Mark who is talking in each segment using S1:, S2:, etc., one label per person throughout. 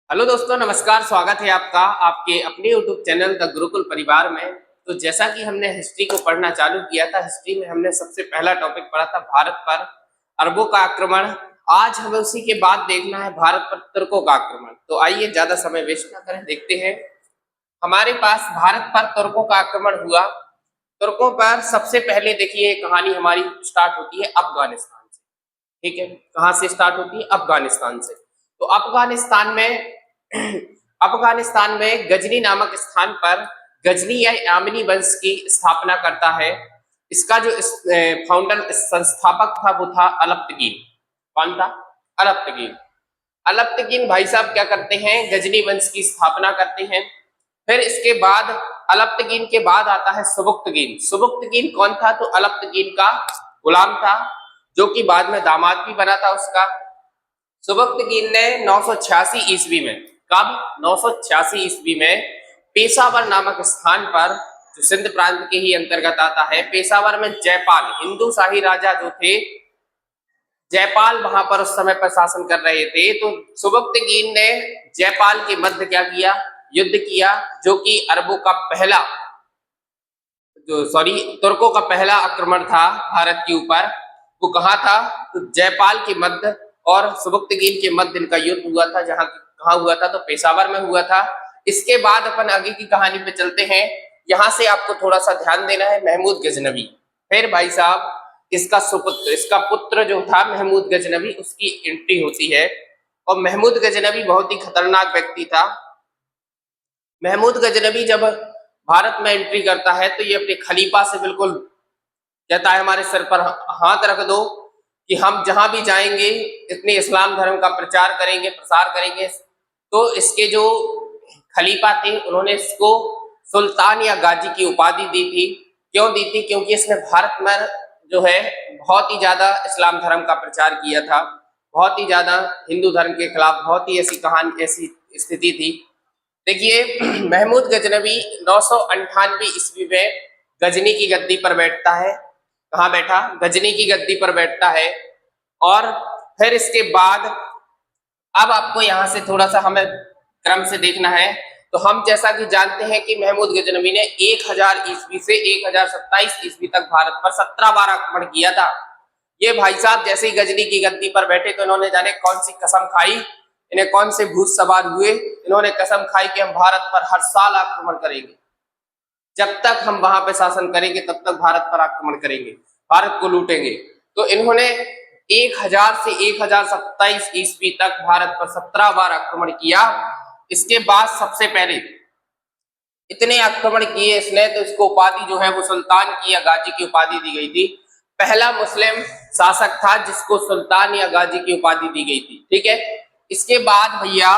S1: Hello दोस्तों, नमस्कार। स्वागत है आपका आपके अपने यूट्यूब चैनल द गुरुकुल परिवार में। तो जैसा कि हमने हिस्ट्री को पढ़ना चालू किया था, हिस्ट्री में हमने सबसे पहला टॉपिक पढ़ा था भारत पर अरबों का आक्रमण। आज हमें उसी के बाद देखना है भारत पर तुर्कों का आक्रमण। तो आइए ज्यादा समय वेस्ट ना करें, देखते हैं। हमारे पास भारत पर तुर्कों का आक्रमण हुआ। तुर्कों पर सबसे पहले देखिए, कहानी हमारी स्टार्ट होती है अफगानिस्तान से। ठीक है, कहाँ से स्टार्ट होती है? अफगानिस्तान से। तो अफगानिस्तान में अफगानिस्तान में गजनी नामक स्थान पर गजनी या यामिनी वंश की स्थापना करता है। इसका जो फाउंडर संस्थापक था वो था अलप्तगीन। कौन था? अलप्तगीन। अलप्तगीन भाई साहब क्या करते हैं? गजनी वंश की स्थापना करते हैं। फिर इसके बाद अलप्तगीन के बाद आता है सुबुक्तगीन। सुबुक्तगीन कौन था? तो अलप्तगीन का गुलाम था, जो कि बाद में दामाद भी बना था उसका। सुबक्तगीन ने 986 ईस्वी में, कब? 986 ईस्वी में पेशावर नामक स्थान पर, जो सिंध प्रांत के ही अंतर्गत आता है, पेशावर में जयपाल हिंदू शाही राजा जो थे, जयपाल वहां पर उस समय पर शासन कर रहे थे। तो सुबक्तगीन ने जयपाल के मध्य क्या किया? युद्ध किया, जो कि अरबों का पहला, जो सॉरी तुर्कों का पहला आक्रमण था भारत के ऊपर। वो कहाँ था? तो जयपाल के मध्य और सुबक्तगीन के मध्य इनका युद्ध हुआ था। जहां कहाँ हुआ था? तो पेशावर में हुआ था। इसके बाद अपन आगे की कहानी पे चलते हैं। यहाँ से आपको थोड़ा सा ध्यान देना है। महमूद गजनवी, फिर भाई साहब इसका सुपुत्र, इसका पुत्र जो था महमूद गजनवी, उसकी एंट्री होती है। और महमूद गजनवी बहुत ही खतरनाक व्यक्ति था। महमूद गजनवी जब भारत में एंट्री करता है तो ये अपने खलीफा से बिल्कुल कहता है, हमारे सर पर हाथ रख दो कि हम जहां भी जाएंगे इतने इस्लाम धर्म का प्रचार करेंगे, प्रसार करेंगे। तो इसके जो खलीफा थे उन्होंने इसको सुल्तान या गाजी की उपाधि दी थी। क्यों दी थी? क्योंकि इसने भारत में जो है बहुत ही ज्यादा इस्लाम धर्म का प्रचार किया था, बहुत ही ज्यादा हिंदू धर्म के खिलाफ बहुत ही ऐसी कहानी, ऐसी स्थिति थी। देखिए महमूद गजनवी 998 ईस्वी में गजनी की गद्दी पर बैठता है। कहाँ बैठा? गजनी की गद्दी पर बैठता है। और फिर इसके बाद अब आपको यहाँ से थोड़ा सा हमें क्रम से देखना है। तो हम जैसा कि जानते हैं कि महमूद गजनवी ने 1000 ईस्वी से 1027 ईस्वी तक भारत पर 17 बार आक्रमण किया था। ये भाई साहब जैसे ही गजनी की गद्दी पर बैठे तो इन्होंने जाने कौन सी कसम खाई, इन्हें कौन से भूत सवार हुए। इन्होंने कसम खाई कि हम भारत पर हर साल आक्रमण करेंगे, जब तक हम वहां पे शासन करेंगे तब तक भारत पर आक्रमण करेंगे, भारत को लूटेंगे। तो इन्होंने 1000 से 1027 ईस्वी तक भारत पर 17 बार आक्रमण किया। इसके बाद सबसे पहले इतने आक्रमण किए इसने, तो इसको उपाधि जो है वो सुल्तान की या गाजी की उपाधि दी गई थी। पहला मुस्लिम शासक था जिसको सुल्तान या गाजी की उपाधि दी गई थी। ठीक है। इसके बाद भैया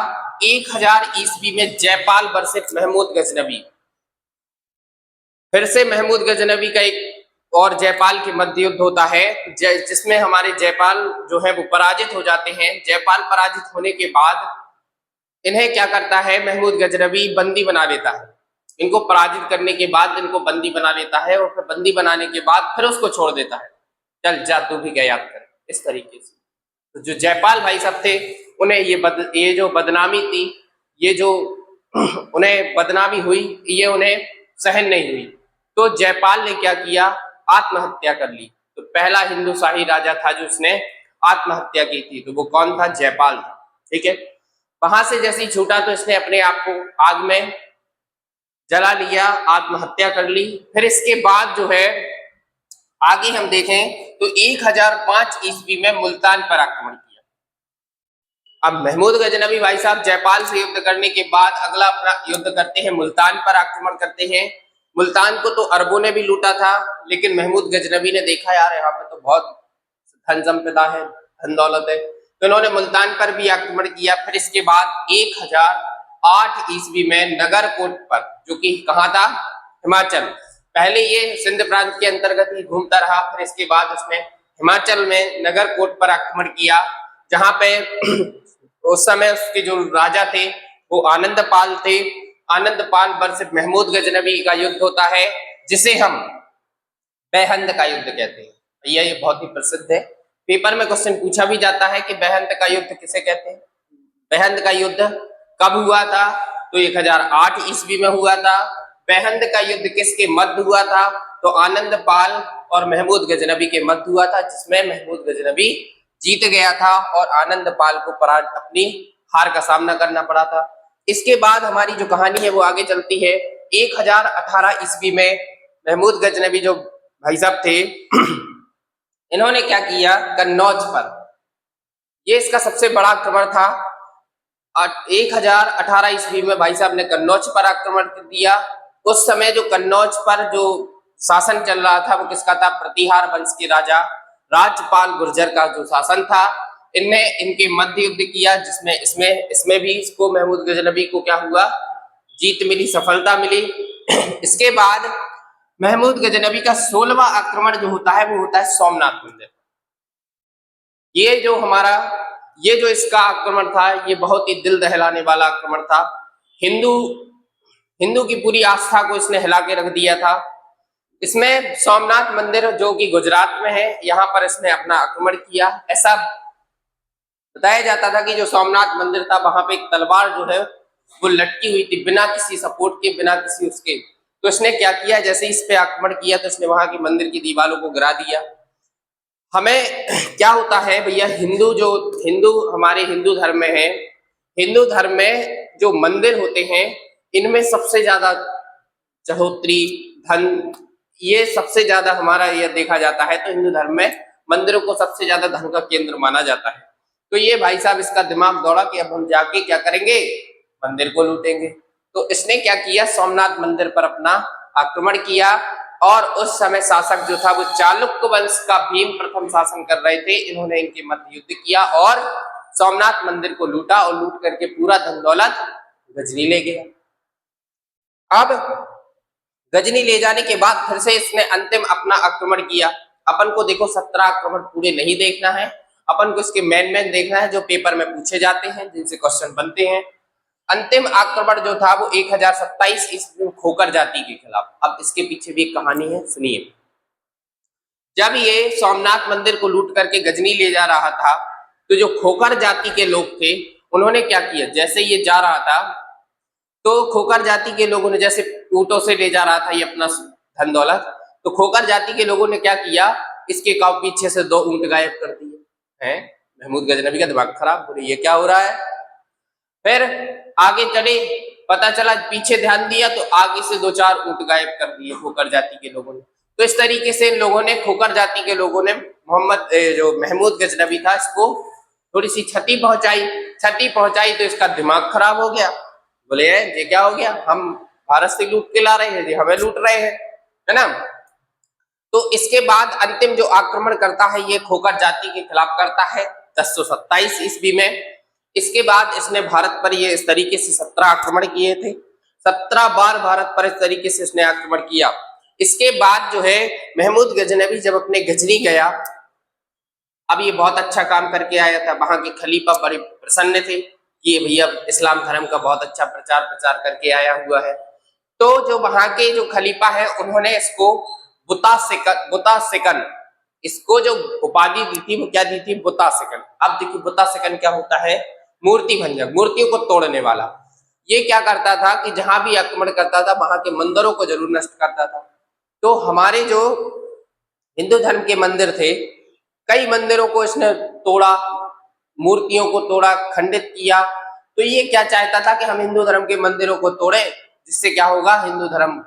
S1: 1000 ईस्वी में जयपाल वर्सेस महमूद गजनवी, फिर से महमूद गजनवी का एक और जयपाल के मध्य युद्ध होता है, जिसमें हमारे जयपाल जो है वो पराजित हो जाते हैं। जयपाल पराजित होने के बाद इन्हें क्या करता है? महमूद गजनवी बंदी बना लेता है। इनको पराजित करने के बाद इनको बंदी बना लेता है, और फिर बंदी बनाने के बाद फिर उसको छोड़ देता है। चल जा, तू भी गया कर, इस तरीके से। तो जो जयपाल भाई साहब थे उन्हें ये जो बदनामी थी, ये जो उन्हें बदनामी हुई, ये उन्हें सहन नहीं हुई। तो जयपाल ने क्या किया? आत्महत्या कर ली। तो पहला हिंदू शाही राजा था जो उसने आत्महत्या की थी, तो वो कौन था? जयपाल था। ठीक है। वहां से जैसे ही छूटा तो इसने अपने आप को आग में जला लिया, आत्महत्या कर ली। फिर इसके बाद जो है आगे हम देखें तो 1005 ईस्वी में मुल्तान पर आक्रमण किया। अब महमूद गजनवी भाई साहब जयपाल से युद्ध करने के बाद अगला अपना युद्ध करते हैं, मुल्तान पर आक्रमण करते हैं। मुल्तान को तो अरबों ने भी लूटा था, लेकिन महमूद गजनवी ने देखा यार यहाँ पे तो बहुत धन संपदा है, धन दौलत है, तो इन्होंने मुल्तान पर भी आक्रमण किया। फिर इसके बाद 1008 ईस्वी में नगरकोट पर, जो कि कहाँ था? हिमाचल। पहले ये सिंध प्रांत के अंतर्गत ही घूमता रहा, फिर इसके बाद उसने हिमाचल में नगरकोट पर आक्रमण किया, जहां पे उस समय उसके जो राजा थे वो आनंदपाल थे। आनंदपाल वर्सेस महमूद गजनवी का युद्ध होता है, जिसे हम बेहंद का युद्ध कहते हैं। भैया ये बहुत ही प्रसिद्ध है, पेपर में क्वेश्चन पूछा भी जाता है कि बेहंद का युद्ध किसे कहते हैं? बेहंद का युद्ध कब हुआ था? तो 1008 ईस्वी में हुआ था। बेहंद का युद्ध किसके मध्य हुआ था? तो आनंद पाल और महमूद गजनबी के मध्य हुआ था, जिसमें महमूद गजनबी जीत गया था और आनंद पाल को अपनी हार का सामना करना पड़ा था। इसके बाद हमारी जो कहानी है वो आगे चलती है। 1018 ईस्वी में महमूद गजनबी जो भाई साहब थे इन्होंने क्या किया? कन्नौज पर, ये इसका सबसे बड़ा आक्रमण था। 1018 ईस्वी में भाई साहब ने कन्नौज पर आक्रमण कर दिया। उस समय जो कन्नौज पर जो शासन चल रहा था वो किसका था? प्रतिहार वंश के राजा राजपाल गुर्जर का जो शासन था। इनने इनके मध्य युद्ध किया, जिसमें इसमें भी इसको महमूद गजनबी को क्या हुआ? जीत मिली, सफलता मिली। इसके बाद महमूद गजनबी का 16वां आक्रमण जो होता है वो होता है सोमनाथ मंदिर। ये जो इसका आक्रमण था ये बहुत ही दिल दहलाने वाला आक्रमण था। हिंदू की पूरी आस्था को इसने हिला के रख दिया था। इसमें सोमनाथ मंदिर जो कि गुजरात में है, यहाँ पर इसने अपना आक्रमण किया। ऐसा बताया जाता था कि जो सोमनाथ मंदिर था वहां पे एक तलवार जो है वो लटकी हुई थी, बिना किसी सपोर्ट के, बिना किसी उसके। तो इसने क्या किया? जैसे इस पे आक्रमण किया तो इसने वहां की मंदिर की दीवारों को गिरा दिया। हमें क्या होता है भैया, हमारे हिंदू धर्म में है, हिंदू धर्म में जो मंदिर होते हैं इनमें सबसे ज्यादा चहोत्री, धन, ये सबसे ज्यादा हमारा ये देखा जाता है। तो हिंदू धर्म में मंदिरों को सबसे ज्यादा धन का केंद्र माना जाता है। तो ये भाई साहब इसका दिमाग दौड़ा कि अब हम जाके क्या करेंगे? मंदिर को लूटेंगे। तो इसने क्या किया? सोमनाथ मंदिर पर अपना आक्रमण किया। और उस समय शासक जो था वो चालुक्य वंश का भीम प्रथम शासन कर रहे थे। इन्होंने इनके मध्य युद्ध किया और सोमनाथ मंदिर को लूटा और लूट करके पूरा धन दौलत गजनी ले गया। अब गजनी ले जाने के बाद फिर से इसने अंतिम अपना आक्रमण किया। अपन को देखो 17 आक्रमण पूरे नहीं देखना है, अपन को इसके मेन देखना है जो पेपर में पूछे जाते हैं, जिनसे क्वेश्चन बनते हैं। अंतिम आक्रमण जो था वो 1027 ईस्वी में खोकर जाति के खिलाफ। अब इसके पीछे भी एक कहानी है, सुनिए। जब ये सोमनाथ मंदिर को लूट करके गजनी ले जा रहा था तो जो खोकर जाति के लोग थे उन्होंने क्या किया? जैसे ये जा रहा था तो खोकर जाति के लोगों ने, जैसे ऊंटों से ले जा रहा था ये अपना धन दौलत, तो खोकर जाति के लोगों ने क्या किया? इसके पीछे से 2 ऊंट गायब कर दिए हैं। महमूद गजनबी का दिमाग खराब हो रही है, ये क्या हो रहा है? फिर आगे चले, पता चला, पीछे ध्यान दिया तो आगे से 2-4 ऊंट गायब कर दिए खोकर जाति के लोगों ने। तो इस तरीके से इन लोगों ने, खोकर जाति के लोगों ने जो महमूद गजनबी था इसको थोड़ी सी क्षति पहुंचाई तो इसका दिमाग खराब हो गया। बोले ये क्या हो गया? हम भारत से लूट के ला रहे हैं, हमें लूट रहे हैं, है ना? तो इसके बाद अंतिम जो आक्रमण करता है ये खोकर जाति के खिलाफ करता है 1027 ईस्वी में। इसके बाद इसने भारत पर ये इस तरीके से 17 आक्रमण किए थे। 17 बार भारत पर इस तरीके से इसने आक्रमण किया। इसके बाद जो है महमूद गजनबी जब अपने गजनी गया, अब ये बहुत अच्छा काम करके आया था। वहां के खलीफा बड़े प्रसन्न थे कि ये भैया इस्लाम धर्म का बहुत अच्छा प्रचार करके आया हुआ है। तो जो वहां के जो खलीफा है उन्होंने इसको बुता सिकन, इसको जो उपाधि दी थी वो क्या दी थी? बुता सिकन। अब देखिए बुता सिकन क्या होता है? मूर्ति भंजक, मूर्तियों को तोड़ने वाला। ये क्या करता था कि जहां भी आक्रमण करता था वहां के मंदिरों को जरूर नष्ट करता था। तो हमारे जो हिंदू धर्म के मंदिर थे, कई मंदिरों को इसने तोड़ा, मूर्तियों को तोड़ा, खंडित किया। तो ये क्या चाहता था कि हम हिंदू धर्म के मंदिरों को तोड़े, जिससे क्या होगा? हिंदू धर्म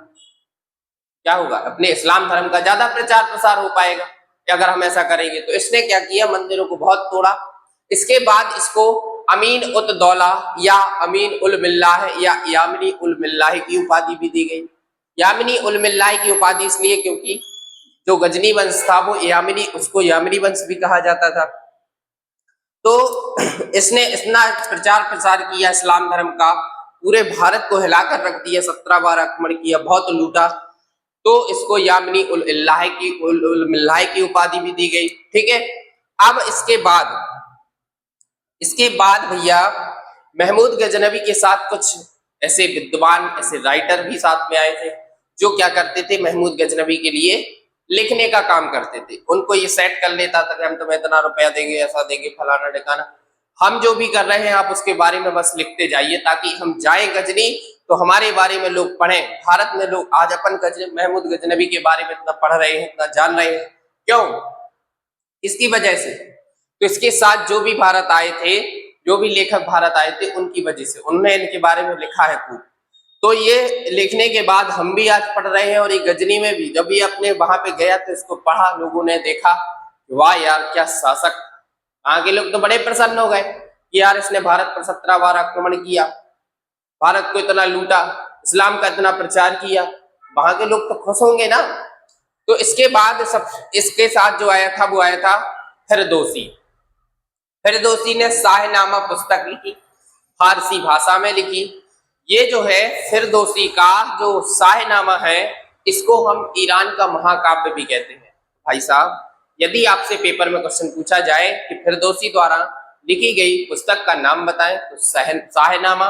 S1: क्या होगा? अपने इस्लाम धर्म का ज्यादा प्रचार प्रसार हो पाएगा अगर हम ऐसा करेंगे। तो इसने क्या किया? मंदिरों को बहुत तोड़ा। इसके बाद इसको अमीन उत दौला या अमीन उल मिल्लाह या यामिनी उल मिल्लाह की उपाधि भी दी गई। यामिनी उल मिल्लाह की उपाधि इसलिए क्योंकि जो गजनी वंश था वो उसको यामिनी वंश भी कहा जाता था। तो इसने इतना प्रचार प्रसार किया इस्लाम धर्म का, पूरे भारत को हिलाकर रख दिया। 17 बार आक्रमण किया, बहुत लूटा। तो इसको यामिनी उल मिल्लाह की उपाधि भी दी गई। ठीक है। अब इसके बाद भैया महमूद गजनबी के साथ कुछ ऐसे विद्वान, ऐसे राइटर भी साथ में आए थे जो क्या करते थे? महमूद गजनबी के लिए लिखने का काम करते थे। उनको ये सेट कर लेता था कि हम तुम्हें इतना रुपया देंगे, ऐसा देंगे, फलाना ढिकाना। हम जो भी कर रहे हैं आप उसके बारे में बस लिखते जाइए, ताकि हम जाए गजनी तो हमारे बारे में लोग पढ़ें। भारत में लोग आज अपन महमूद गजनबी के बारे में इतना पढ़ रहे हैं, इतना जान रहे हैं, क्यों? इसकी वजह से। तो इसके साथ जो भी भारत आए थे, जो भी लेखक भारत आए थे, उनकी वजह से उन्होंने इनके बारे में लिखा है खूब। तो ये लिखने के बाद हम भी आज पढ़ रहे हैं, और ये गजनी में भी जब भी अपने वहां पे गया तो इसको पढ़ा, लोगों ने देखा, वाह यार क्या शासक। वहां के लोग तो बड़े प्रसन्न हो गए कि यार इसने भारत पर 17 बार आक्रमण किया, भारत को इतना लूटा, इस्लाम का इतना प्रचार किया, वहां के लोग तो खुश होंगे ना। तो इसके बाद सब इसके साथ जो आया था वो आया था फिरदौसी। फिरदौसी ने शाहनामा पुस्तक लिखी, फारसी भाषा में लिखी। ये जो है फिरदौसी का जो शाहनामा है, इसको हम ईरान का महाकाव्य भी कहते हैं। भाई साहब, यदि आपसे पेपर में क्वेश्चन पूछा जाए कि फिरदौसी द्वारा लिखी गई पुस्तक का नाम बताएं, तो शाहनामा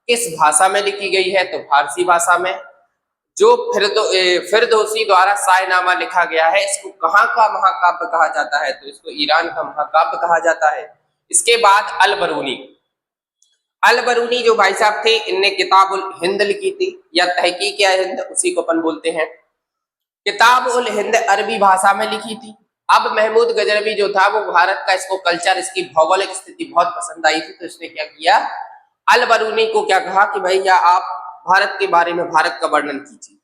S1: किस भाषा में लिखी गई है, तो फारसी भाषा में। जो फिरदौसी द्वारा शाहनामा लिखा गया है, इसको कहाँ का महाकाव्य कहा जाता है, तो इसको ईरान का महाकाव्य कहा जाता है। इसके बाद अल-बरूनी जो भाई साहब थे, इनने किताब उल हिंद लिखी थी, या तहकीक हिंद, उसी को अपन बोलते हैं। किताब उल हिंद अरबी भाषा में लिखी थी। अब महमूद गजनबी जो था वो भारत का, इसको कल्चर, इसकी भौगोलिक स्थिति बहुत पसंद आई थी, तो इसने क्या किया, अल-बरूनी को क्या कहा कि भैया आप भारत के बारे में भारत का वर्णन कीजिए,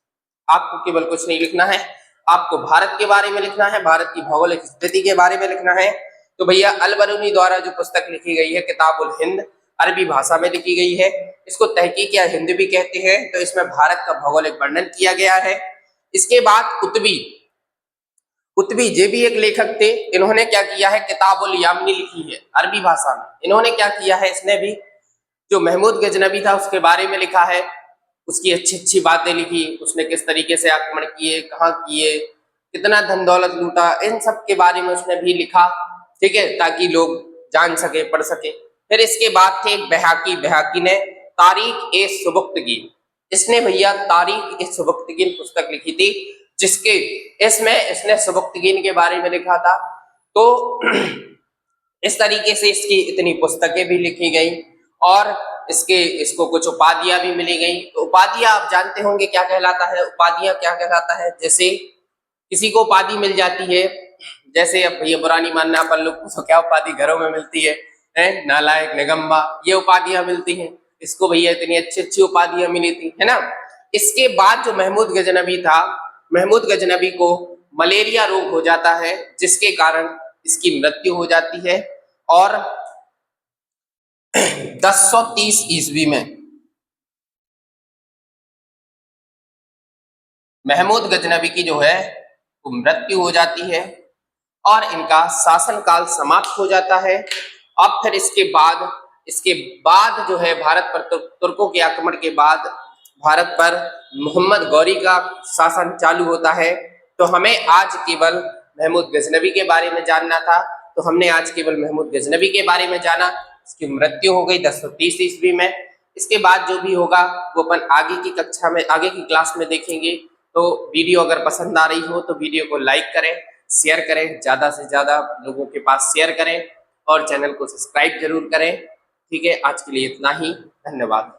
S1: आपको केवल कुछ नहीं लिखना है, आपको भारत के बारे में लिखना है, भारत की भौगोलिक स्थिति के बारे में लिखना है। तो भैया अल-बरूनी द्वारा जो पुस्तक लिखी गई है किताब उल हिंद, अरबी भाषा में लिखी गई है, इसको तहकीक या हिंद भी कहते हैं। तो इसमें भारत का भौगोलिक वर्णन किया गया है। इसके बाद कुतबी ये भी एक लेखक थे, इन्होंने क्या किया है, किताब उल यामनी लिखी है अरबी भाषा में। इन्होंने क्या किया है, इसने भी जो महमूद गजनबी था उसके बारे में लिखा है, उसकी अच्छी अच्छी बातें लिखी, उसने किस तरीके से आक्रमण किए, कहाँ किए, कितना धन दौलत लूटा, इन सब के बारे में उसने भी लिखा, ठीक है, ताकि लोग जान सके, पढ़ सके। फिर इसके बाद थे बहकी ने तारीख ए सुबुक्तगीन, इसने भैया तारीख ए सुबुक्तगीन पुस्तक लिखी थी, जिसके इसमें इसने सुबुक्तगीन के बारे में लिखा था। तो इस तरीके से इसकी इतनी पुस्तकें भी लिखी गई, और इसको कुछ उपाधियां भी मिली गई। तो उपाधियां आप जानते होंगे क्या कहलाता है, उपाधियां क्या कहलाता है, जैसे किसी को उपाधि मिल जाती है, जैसे अब भैया बुरा नहीं मानना अपन लोग को, क्या उपाधि घरों में मिलती है, नालायक, निगम्बा, ये उपाधियां मिलती हैं। इसको भैया इतनी अच्छी अच्छी उपाधियां मिली थी, है ना। इसके बाद जो महमूद गजनबी था, महमूद गजनबी को मलेरिया रोग हो जाता है, जिसके कारण इसकी मृत्यु हो जाती है। और 1030 ईस्वी में महमूद गजनबी की जो है वो मृत्यु हो जाती है, और इनका शासनकाल समाप्त हो जाता है। अब फिर इसके बाद जो है भारत पर तुर्कों के आक्रमण के बाद भारत पर मोहम्मद गौरी का शासन चालू होता है। तो हमें आज केवल महमूद गजनबी के बारे में जानना था, तो हमने आज केवल महमूद गजनबी के बारे में जाना। इसकी मृत्यु हो गई 1030 ईस्वी में। इसके बाद जो भी होगा वो अपन आगे की कक्षा में, आगे की क्लास में देखेंगे। तो वीडियो अगर पसंद आ रही हो तो वीडियो को लाइक करें, शेयर करें, ज़्यादा से ज़्यादा लोगों के पास शेयर करें, और चैनल को सब्सक्राइब जरूर करें। ठीक है, आज के लिए इतना ही, धन्यवाद।